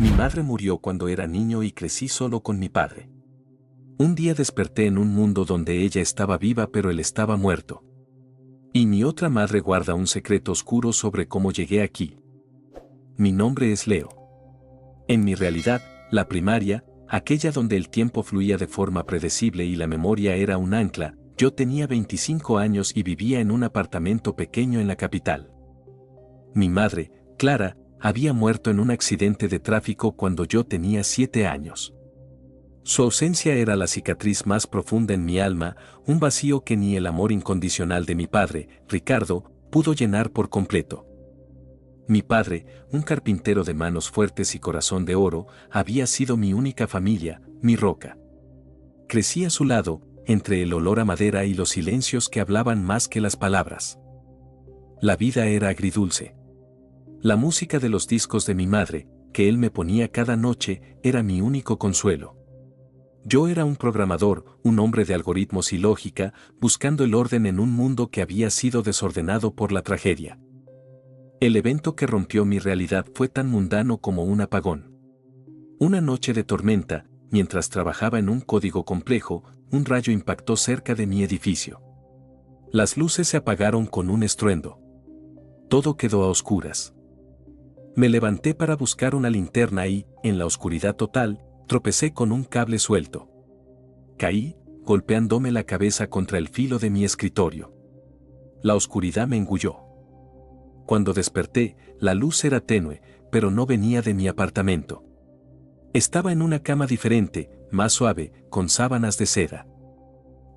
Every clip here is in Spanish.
Mi madre murió cuando era niño y crecí solo con mi padre. Un día desperté en un mundo donde ella estaba viva pero él estaba muerto. Y mi otra madre guarda un secreto oscuro sobre cómo llegué aquí. Mi nombre es Leo. En mi realidad, la primaria, aquella donde el tiempo fluía de forma predecible y la memoria era un ancla, yo tenía 25 años y vivía en un apartamento pequeño en la capital. Mi madre, Clara, había muerto en un accidente de tráfico cuando yo tenía 7 años. Su ausencia era la cicatriz más profunda en mi alma, un vacío que ni el amor incondicional de mi padre, Ricardo, pudo llenar por completo. Mi padre, un carpintero de manos fuertes y corazón de oro, había sido mi única familia, mi roca. Crecí a su lado, entre el olor a madera y los silencios que hablaban más que las palabras. La vida era agridulce. La música de los discos de mi madre, que él me ponía cada noche, era mi único consuelo. Yo era un programador, un hombre de algoritmos y lógica, buscando el orden en un mundo que había sido desordenado por la tragedia. El evento que rompió mi realidad fue tan mundano como un apagón. Una noche de tormenta, mientras trabajaba en un código complejo, un rayo impactó cerca de mi edificio. Las luces se apagaron con un estruendo. Todo quedó a oscuras. Me levanté para buscar una linterna y, en la oscuridad total, tropecé con un cable suelto. Caí, golpeándome la cabeza contra el filo de mi escritorio. La oscuridad me engulló. Cuando desperté, la luz era tenue, pero no venía de mi apartamento. Estaba en una cama diferente, más suave, con sábanas de seda.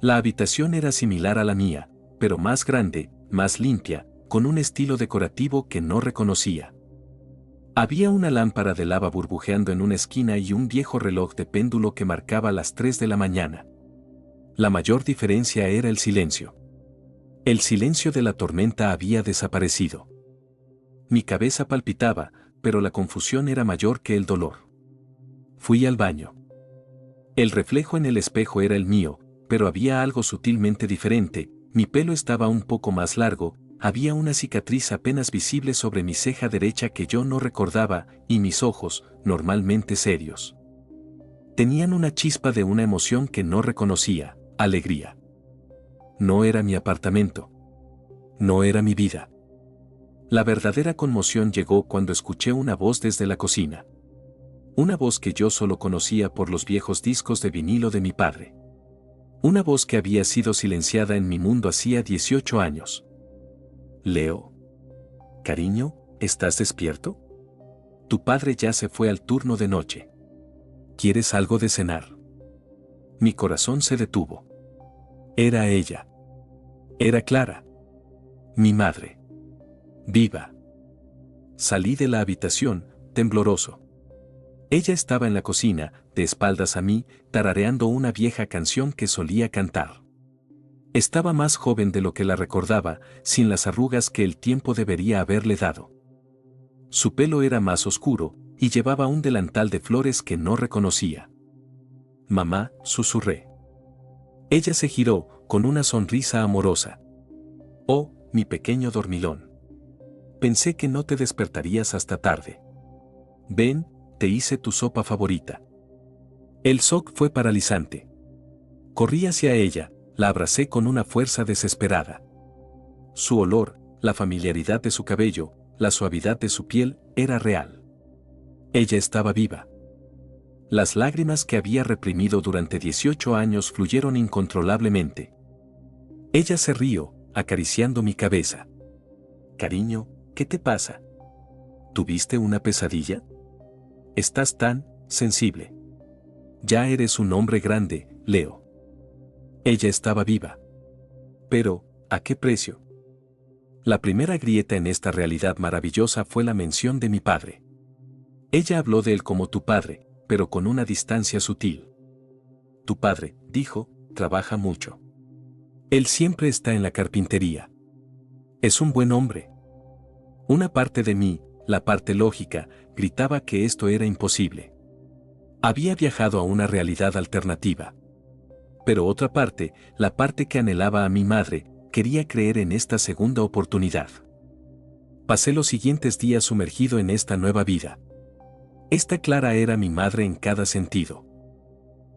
La habitación era similar a la mía, pero más grande, más limpia, con un estilo decorativo que no reconocía. Había una lámpara de lava burbujeando en una esquina y un viejo reloj de péndulo que marcaba las 3 de la mañana. La mayor diferencia era el silencio. El silencio de la tormenta había desaparecido. Mi cabeza palpitaba, pero la confusión era mayor que el dolor. Fui al baño. El reflejo en el espejo era el mío, pero había algo sutilmente diferente, mi pelo estaba un poco más largo, había una cicatriz apenas visible sobre mi ceja derecha que yo no recordaba, y mis ojos, normalmente serios, tenían una chispa de una emoción que no reconocía, alegría. No era mi apartamento. No era mi vida. La verdadera conmoción llegó cuando escuché una voz desde la cocina. Una voz que yo solo conocía por los viejos discos de vinilo de mi padre. Una voz que había sido silenciada en mi mundo hacía 18 años. Leo. Cariño, ¿estás despierto? Tu padre ya se fue al turno de noche. ¿Quieres algo de cenar? Mi corazón se detuvo. Era ella. Era Clara. Mi madre. Viva. Salí de la habitación, tembloroso. Ella estaba en la cocina, de espaldas a mí, tarareando una vieja canción que solía cantar. Estaba más joven de lo que la recordaba, sin las arrugas que el tiempo debería haberle dado. Su pelo era más oscuro, y llevaba un delantal de flores que no reconocía. Mamá, susurré. Ella se giró, con una sonrisa amorosa. Oh, mi pequeño dormilón. Pensé que no te despertarías hasta tarde. Ven, te hice tu sopa favorita. El shock fue paralizante. Corrí hacia ella, la abracé con una fuerza desesperada. Su olor, la familiaridad de su cabello, la suavidad de su piel, era real. Ella estaba viva. Las lágrimas que había reprimido durante 18 años fluyeron incontrolablemente. Ella se rió, acariciando mi cabeza. Cariño, ¿qué te pasa? ¿Tuviste una pesadilla? Estás tan sensible. Ya eres un hombre grande, Leo. Ella estaba viva. Pero, ¿a qué precio? La primera grieta en esta realidad maravillosa fue la mención de mi padre. Ella habló de él como tu padre, pero con una distancia sutil. Tu padre, dijo, trabaja mucho. Él siempre está en la carpintería. Es un buen hombre. Una parte de mí, la parte lógica, gritaba que esto era imposible. Había viajado a una realidad alternativa. Pero otra parte, la parte que anhelaba a mi madre, quería creer en esta segunda oportunidad. Pasé los siguientes días sumergido en esta nueva vida. Esta Clara era mi madre en cada sentido.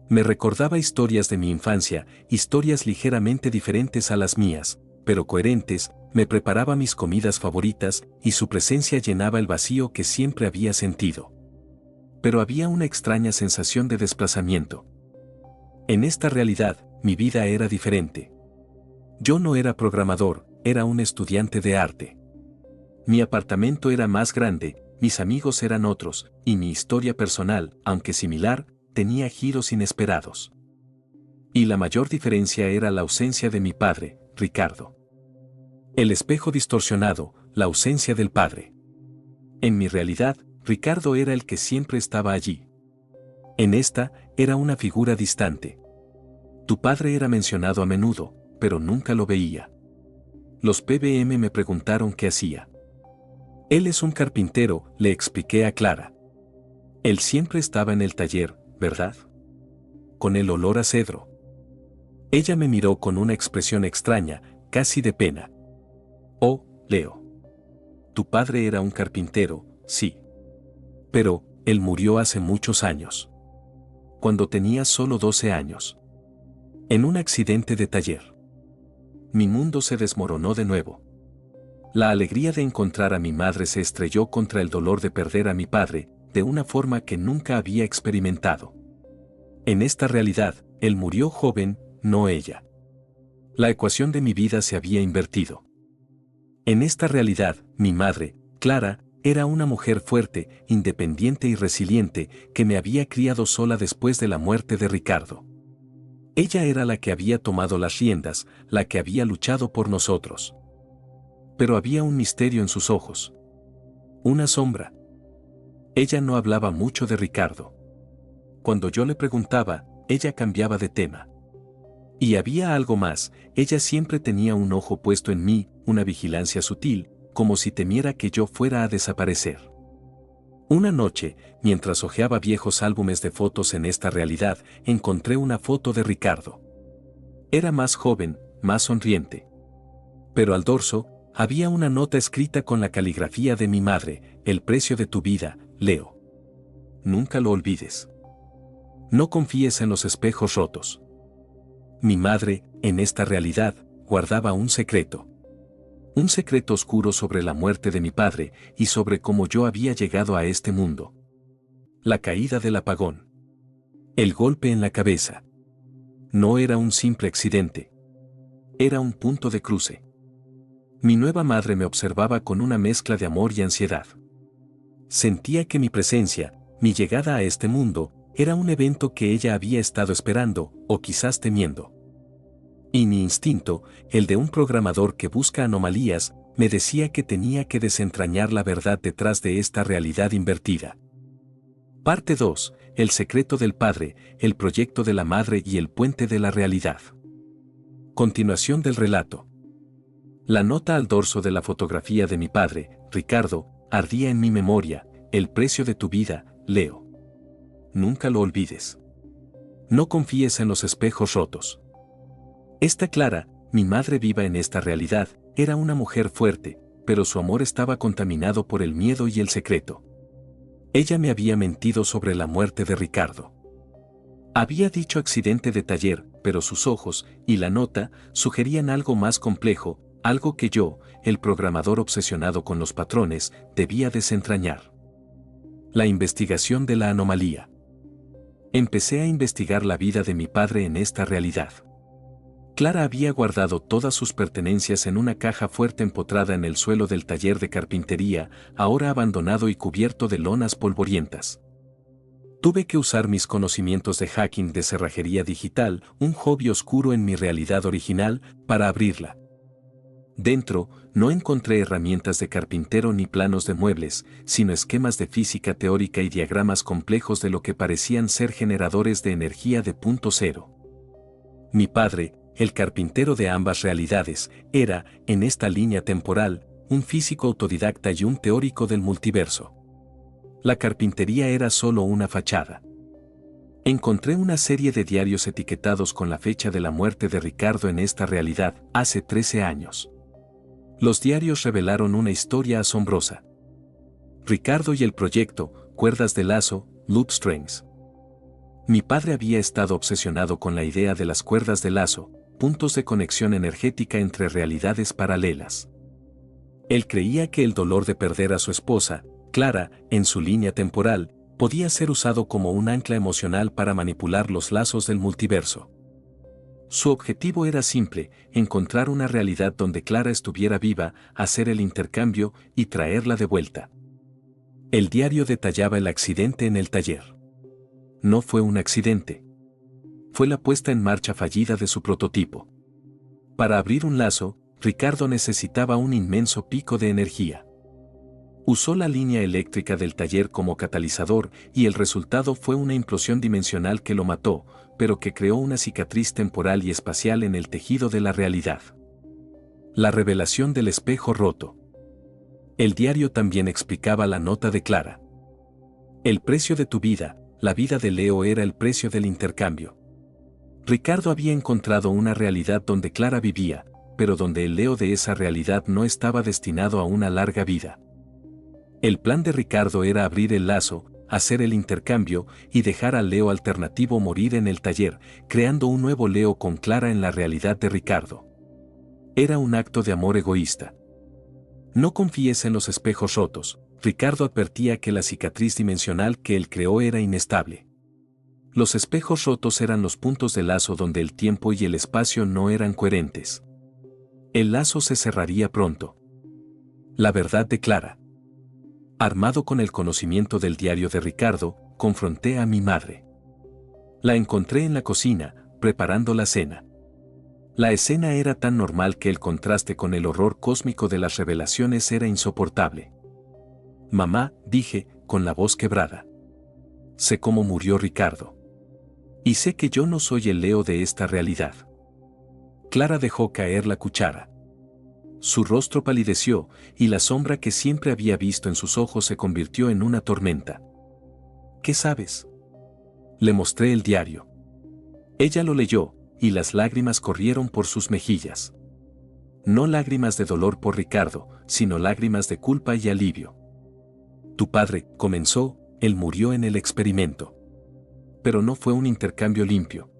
Me recordaba historias de mi infancia, historias ligeramente diferentes a las mías, pero coherentes, me preparaba mis comidas favoritas y su presencia llenaba el vacío que siempre había sentido. Pero había una extraña sensación de desplazamiento. En esta realidad, mi vida era diferente. Yo no era programador, era un estudiante de arte. Mi apartamento era más grande, mis amigos eran otros, y mi historia personal, aunque similar, tenía giros inesperados. Y la mayor diferencia era la ausencia de mi padre, Ricardo. El espejo distorsionado, la ausencia del padre. En mi realidad, Ricardo era el que siempre estaba allí. En esta, era una figura distante. Tu padre era mencionado a menudo, pero nunca lo veía. Los PBM me preguntaron qué hacía. Él es un carpintero, le expliqué a Clara. Él siempre estaba en el taller, ¿verdad? Con el olor a cedro. Ella me miró con una expresión extraña, casi de pena. Oh, Leo. Tu padre era un carpintero, sí. Pero, él murió hace muchos años. Cuando tenía solo 12 años. En un accidente de taller. Mi mundo se desmoronó de nuevo. La alegría de encontrar a mi madre se estrelló contra el dolor de perder a mi padre, de una forma que nunca había experimentado. En esta realidad, él murió joven, no ella. La ecuación de mi vida se había invertido. En esta realidad, mi madre, Clara, era una mujer fuerte, independiente y resiliente, que me había criado sola después de la muerte de Ricardo. Ella era la que había tomado las riendas, la que había luchado por nosotros. Pero había un misterio en sus ojos. Una sombra. Ella no hablaba mucho de Ricardo. Cuando yo le preguntaba, ella cambiaba de tema. Y había algo más, ella siempre tenía un ojo puesto en mí, una vigilancia sutil, como si temiera que yo fuera a desaparecer. Una noche, mientras hojeaba viejos álbumes de fotos en esta realidad, encontré una foto de Ricardo. Era más joven, más sonriente. Pero al dorso, había una nota escrita con la caligrafía de mi madre: el precio de tu vida, Leo. Nunca lo olvides. No confíes en los espejos rotos. Mi madre, en esta realidad, guardaba un secreto. Un secreto oscuro sobre la muerte de mi padre y sobre cómo yo había llegado a este mundo. La caída del apagón. El golpe en la cabeza. No era un simple accidente. Era un punto de cruce. Mi nueva madre me observaba con una mezcla de amor y ansiedad. Sentía que mi presencia, mi llegada a este mundo, era un evento que ella había estado esperando, o quizás temiendo. Y mi instinto, el de un programador que busca anomalías, me decía que tenía que desentrañar la verdad detrás de esta realidad invertida. Parte 2. El secreto del padre, el proyecto de la madre y el puente de la realidad. Continuación del relato. La nota al dorso de la fotografía de mi padre, Ricardo, ardía en mi memoria: el precio de tu vida, Leo. Nunca lo olvides. No confíes en los espejos rotos. Esta Clara, mi madre viva en esta realidad, era una mujer fuerte, pero su amor estaba contaminado por el miedo y el secreto. Ella me había mentido sobre la muerte de Ricardo. Había dicho accidente de taller, pero sus ojos y la nota sugerían algo más complejo, algo que yo, el programador obsesionado con los patrones, debía desentrañar. La investigación de la anomalía. Empecé a investigar la vida de mi padre en esta realidad. Clara había guardado todas sus pertenencias en una caja fuerte empotrada en el suelo del taller de carpintería, ahora abandonado y cubierto de lonas polvorientas. Tuve que usar mis conocimientos de hacking de cerrajería digital, un hobby oscuro en mi realidad original, para abrirla. Dentro, no encontré herramientas de carpintero ni planos de muebles, sino esquemas de física teórica y diagramas complejos de lo que parecían ser generadores de energía de punto cero. Mi padre, el carpintero de ambas realidades, era, en esta línea temporal, un físico autodidacta y un teórico del multiverso. La carpintería era solo una fachada. Encontré una serie de diarios etiquetados con la fecha de la muerte de Ricardo en esta realidad, hace 13 años. Los diarios revelaron una historia asombrosa. Ricardo y el proyecto, cuerdas de lazo, loop strings. Mi padre había estado obsesionado con la idea de las cuerdas de lazo, puntos de conexión energética entre realidades paralelas. Él creía que el dolor de perder a su esposa, Clara, en su línea temporal, podía ser usado como un ancla emocional para manipular los lazos del multiverso. Su objetivo era simple: encontrar una realidad donde Clara estuviera viva, hacer el intercambio y traerla de vuelta. El diario detallaba el accidente en el taller. No fue un accidente. Fue la puesta en marcha fallida de su prototipo. Para abrir un lazo, Ricardo necesitaba un inmenso pico de energía. Usó la línea eléctrica del taller como catalizador y el resultado fue una implosión dimensional que lo mató, pero que creó una cicatriz temporal y espacial en el tejido de la realidad. La revelación del espejo roto. El diario también explicaba la nota de Clara. El precio de tu vida, la vida de Leo, era el precio del intercambio. Ricardo había encontrado una realidad donde Clara vivía, pero donde el Leo de esa realidad no estaba destinado a una larga vida. El plan de Ricardo era abrir el lazo, hacer el intercambio y dejar al Leo alternativo morir en el taller, creando un nuevo Leo con Clara en la realidad de Ricardo. Era un acto de amor egoísta. No confíes en los espejos rotos. Ricardo advertía que la cicatriz dimensional que él creó era inestable. Los espejos rotos eran los puntos de lazo donde el tiempo y el espacio no eran coherentes. El lazo se cerraría pronto. La verdad de Clara. Armado con el conocimiento del diario de Ricardo, confronté a mi madre. La encontré en la cocina, preparando la cena. La escena era tan normal que el contraste con el horror cósmico de las revelaciones era insoportable. Mamá, dije, con la voz quebrada. Sé cómo murió Ricardo. Y sé que yo no soy el Leo de esta realidad. Clara dejó caer la cuchara. Su rostro palideció, y la sombra que siempre había visto en sus ojos se convirtió en una tormenta. ¿Qué sabes? Le mostré el diario. Ella lo leyó, y las lágrimas corrieron por sus mejillas. No lágrimas de dolor por Ricardo, sino lágrimas de culpa y alivio. Tu padre, comenzó, él murió en el experimento. Pero no fue un intercambio limpio.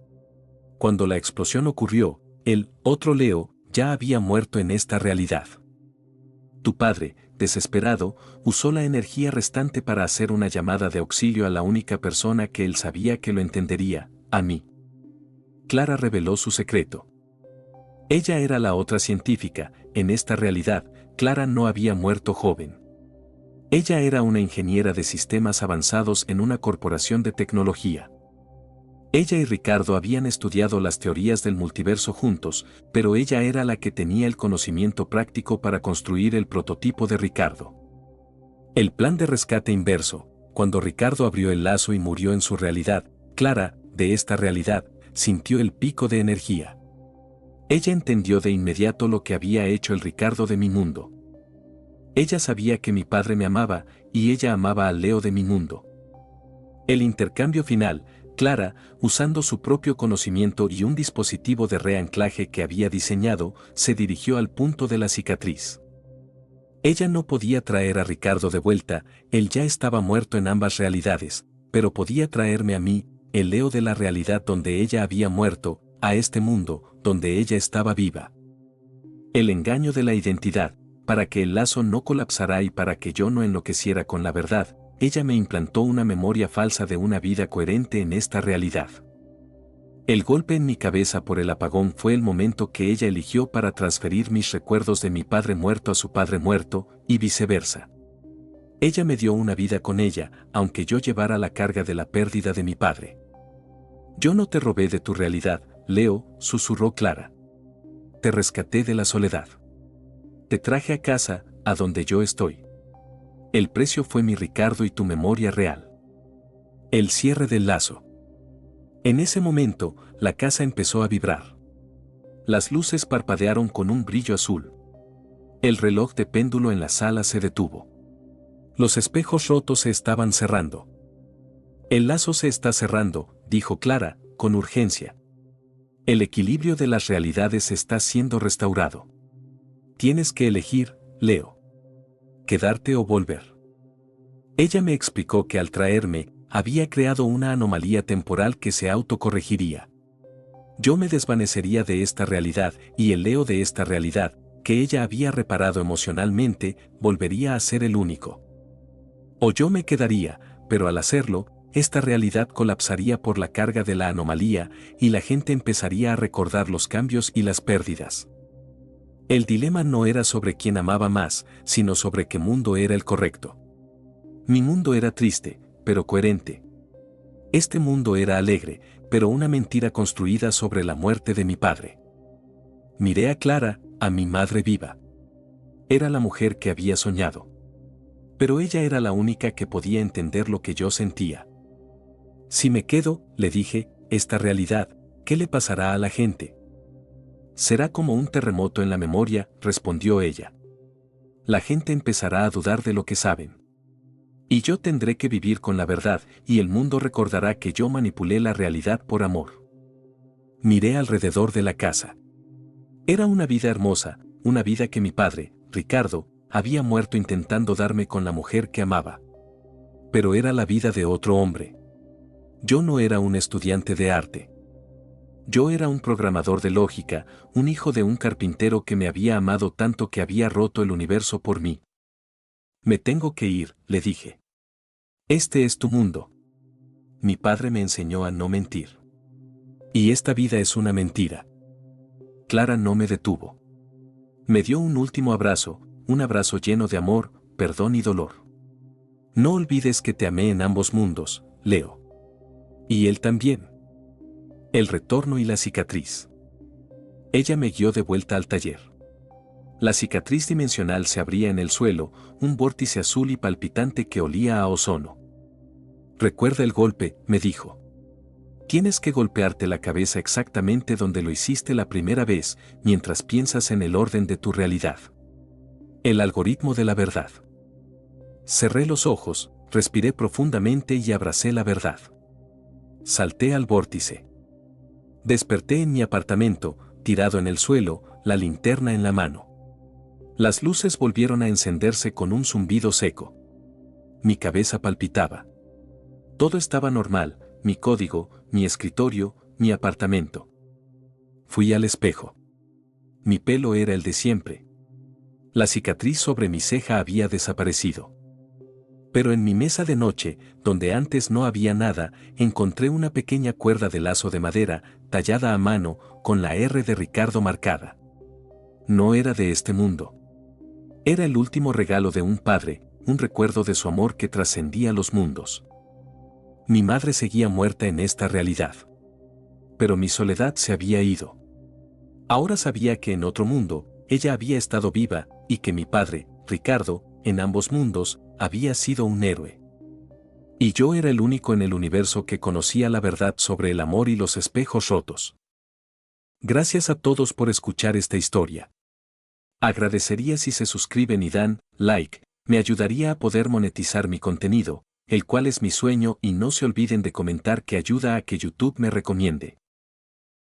Cuando la explosión ocurrió, el otro Leo ya había muerto en esta realidad. Tu padre, desesperado, usó la energía restante para hacer una llamada de auxilio a la única persona que él sabía que lo entendería, a mí. Clara reveló su secreto. Ella era la otra científica. En esta realidad, Clara no había muerto joven. Ella era una ingeniera de sistemas avanzados en una corporación de tecnología. Ella y Ricardo habían estudiado las teorías del multiverso juntos, pero ella era la que tenía el conocimiento práctico para construir el prototipo de Ricardo. El plan de rescate inverso. Cuando Ricardo abrió el lazo y murió en su realidad, Clara, de esta realidad, sintió el pico de energía. Ella entendió de inmediato lo que había hecho el Ricardo de mi mundo. Ella sabía que mi padre me amaba, y ella amaba al Leo de mi mundo. El intercambio final, Clara, usando su propio conocimiento y un dispositivo de reanclaje que había diseñado, se dirigió al punto de la cicatriz. Ella no podía traer a Ricardo de vuelta, él ya estaba muerto en ambas realidades, pero podía traerme a mí, el Leo de la realidad donde ella había muerto, a este mundo, donde ella estaba viva. El engaño de la identidad, para que el lazo no colapsara y para que yo no enloqueciera con la verdad, ella me implantó una memoria falsa de una vida coherente en esta realidad. El golpe en mi cabeza por el apagón fue el momento que ella eligió para transferir mis recuerdos de mi padre muerto a su padre muerto, y viceversa. Ella me dio una vida con ella, aunque yo llevara la carga de la pérdida de mi padre. Yo no te robé de tu realidad, Leo, susurró Clara. Te rescaté de la soledad. Te traje a casa, a donde yo estoy. El precio fue mi Ricardo y tu memoria real. El cierre del lazo. En ese momento, la casa empezó a vibrar. Las luces parpadearon con un brillo azul. El reloj de péndulo en la sala se detuvo. Los espejos rotos se estaban cerrando. El lazo se está cerrando, dijo Clara, con urgencia. El equilibrio de las realidades está siendo restaurado. Tienes que elegir, Leo. Quedarte o volver. Ella me explicó que al traerme, había creado una anomalía temporal que se autocorregiría. Yo me desvanecería de esta realidad y el Leo de esta realidad, que ella había reparado emocionalmente, volvería a ser el único. O yo me quedaría, pero al hacerlo, esta realidad colapsaría por la carga de la anomalía y la gente empezaría a recordar los cambios y las pérdidas. El dilema no era sobre quién amaba más, sino sobre qué mundo era el correcto. Mi mundo era triste, pero coherente. Este mundo era alegre, pero una mentira construida sobre la muerte de mi padre. Miré a Clara, a mi madre viva. Era la mujer que había soñado. Pero ella era la única que podía entender lo que yo sentía. Si me quedo, le dije, esta realidad, ¿qué le pasará a la gente? Será como un terremoto en la memoria, respondió ella. La gente empezará a dudar de lo que saben. Y yo tendré que vivir con la verdad, y el mundo recordará que yo manipulé la realidad por amor. Miré alrededor de la casa. Era una vida hermosa, una vida que mi padre, Ricardo, había muerto intentando darme con la mujer que amaba. Pero era la vida de otro hombre. Yo no era un estudiante de arte. Yo era un programador de lógica, un hijo de un carpintero que me había amado tanto que había roto el universo por mí. Me tengo que ir, le dije. Este es tu mundo. Mi padre me enseñó a no mentir. Y esta vida es una mentira. Clara no me detuvo. Me dio un último abrazo, un abrazo lleno de amor, perdón y dolor. No olvides que te amé en ambos mundos, Leo. Y él también. El retorno y la cicatriz. Ella me guió de vuelta al taller. La cicatriz dimensional se abría en el suelo, un vórtice azul y palpitante que olía a ozono. Recuerda el golpe, me dijo. Tienes que golpearte la cabeza exactamente donde lo hiciste la primera vez, mientras piensas en el orden de tu realidad. El algoritmo de la verdad. Cerré los ojos, respiré profundamente y abracé la verdad. Salté al vórtice. Desperté en mi apartamento, tirado en el suelo, la linterna en la mano. Las luces volvieron a encenderse con un zumbido seco. Mi cabeza palpitaba. Todo estaba normal, mi código, mi escritorio, mi apartamento. Fui al espejo. Mi pelo era el de siempre. La cicatriz sobre mi ceja había desaparecido. Pero en mi mesa de noche, donde antes no había nada, encontré una pequeña cuerda de lazo de madera, tallada a mano, con la R de Ricardo marcada. No era de este mundo. Era el último regalo de un padre, un recuerdo de su amor que trascendía los mundos. Mi madre seguía muerta en esta realidad. Pero mi soledad se había ido. Ahora sabía que en otro mundo, ella había estado viva, y que mi padre, Ricardo, en ambos mundos, había sido un héroe. Y yo era el único en el universo que conocía la verdad sobre el amor y los espejos rotos. Gracias a todos por escuchar esta historia. Agradecería si se suscriben y dan like, me ayudaría a poder monetizar mi contenido, el cual es mi sueño, y no se olviden de comentar que ayuda a que YouTube me recomiende.